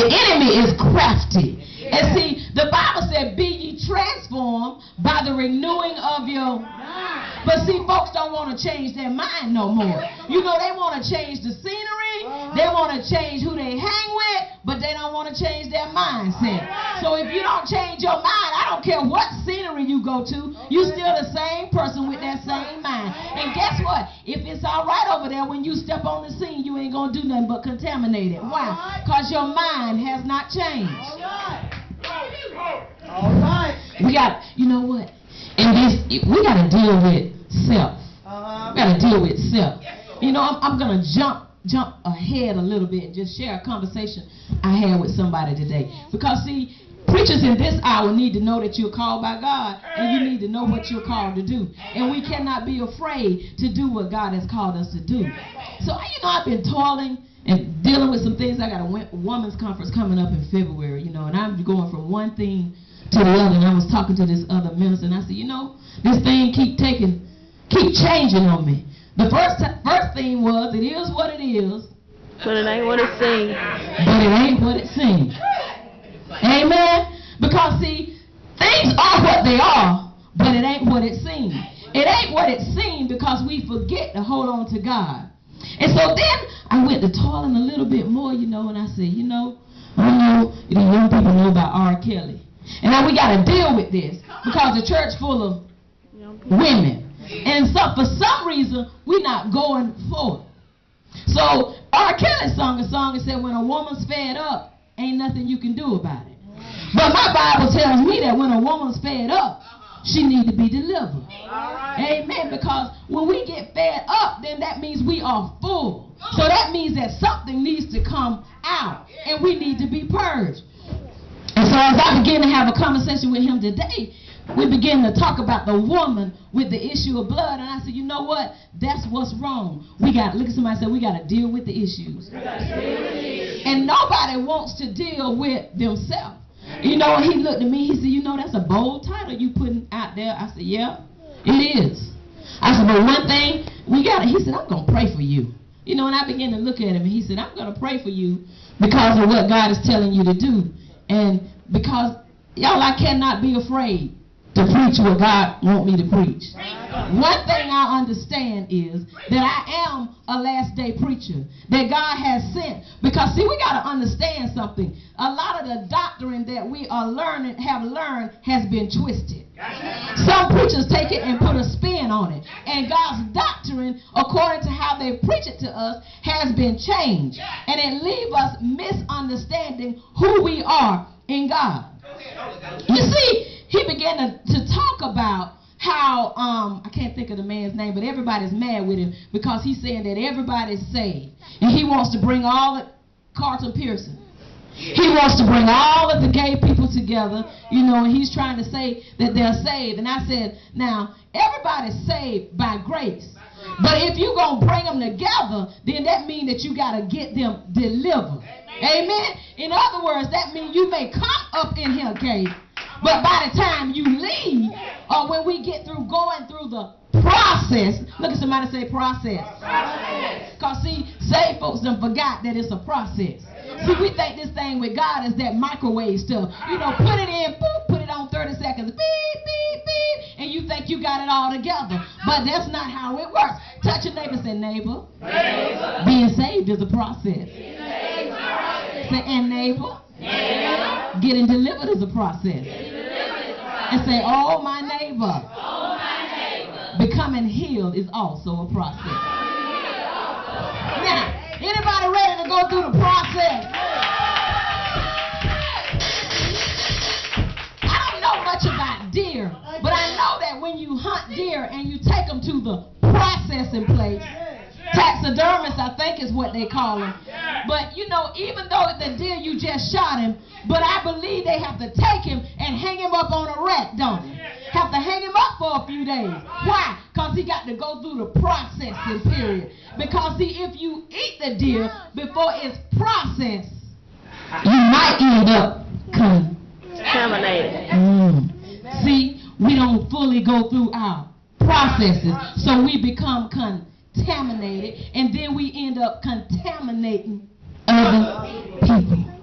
The enemy is crafty. And see, the Bible said, be ye transformed by the renewing of your mind. But see, folks don't want to change their mind no more. You know, they want to change the scenery. They want to change who they hang with, but they don't want to change their mindset. So if you don't change your mind, I don't care what scenery you go to, you still the same person with that same mind. And guess what? If it's all right over there, when you step on the scene, you ain't going to do nothing but contaminate it. Why? Because your mind has not changed. All right. We got, you know what? We got to deal with self. We got to deal with self. You know, I'm going to jump ahead a little bit and just share a conversation I had with somebody today. Because, see, preachers in this hour need to know that you're called by God, and you need to know what you're called to do. And we cannot be afraid to do what God has called us to do. So, you know, I've been toiling and dealing with some things. I got a women's conference coming up in February, you know, and I'm going from one thing to the other. And I was talking to this other minister, and I said, you know, this thing keep changing on me. The first thing was, it is what it is. But it ain't what it seems. But it ain't what it seems. Amen? Because, see, things are what they are, but it ain't what it seems. It ain't what it seems because we forget to hold on to God. And so then I went to toiling a little bit more, you know, and I said, you know, I know the young people know about R. Kelly. And now we got to deal with this because the church full of women. And so for some reason, we're not going forward. So R. Kelly sung a song and said, when a woman's fed up, ain't nothing you can do about it. But my Bible tells me that when a woman's fed up, she needs to be delivered. Amen. Because when we get fed up, then that means we are full. So that means that something needs to come out, and we need to be purged. And so as I began to have a conversation with him today, we began to talk about the woman with the issue of blood. And I said, you know what? That's what's wrong. Look at somebody say, we got to deal with the issues. And nobody wants to deal with themselves. You know, he looked at me, he said, you know, that's a bold title you putting out there. I said, yeah, it is. I said, but one thing, he said, I'm going to pray for you. You know, and I began to look at him, and he said, I'm going to pray for you because of what God is telling you to do. And because, y'all, I cannot be afraid to preach what God wants me to preach. One thing I understand is that I am a last day preacher that God has sent. Because see, we got to understand something. A lot of the doctrine that we have learned has been twisted. Some preachers take it and put a spin on it. And God's doctrine, according to how they preach it to us, has been changed. And it leaves us misunderstanding who we are in God. You see, he began to talk about how, I can't think of the man's name, but everybody's mad with him because he's saying that everybody's saved. And he wants to bring all the, Carlton Pearson. He wants to bring all of the gay people together, you know, and he's trying to say that they're saved. And I said, now, everybody's saved by grace. But if you're going to bring them together, then that means that you got to get them delivered. Amen? In other words, that means you may come up in here, gay, but by the time you leave, or when we get through going through the process, look at somebody say process. Because see, saved folks done forgot that it's a process. See, we think this thing with God is that microwave stuff. You know, put it in, boop, put it on 30 seconds, beep, beep, beep, and you think you got it all together. But that's not how it works. Touch your neighbor, say, neighbor. Being saved is a process. Say, and neighbor. Getting delivered is a process. And say, oh, my neighbor. Becoming healed is also a process. Now, anybody ready to go through the process? I don't know much about deer, but I know that when you hunt deer and you take them to the processing place, taxidermists, I think is what they call them. But, you know, even though the deer you just shot him, but I believe they have to take him and hang him up on a rack, don't they? Have to hang him up for a few days. Why? Because he got to go through the processing period. Because, see, if you eat the deer before it's processed, you might end up contaminated. See, we don't fully go through our processes, so we become contaminated, and then we end up contaminating other people.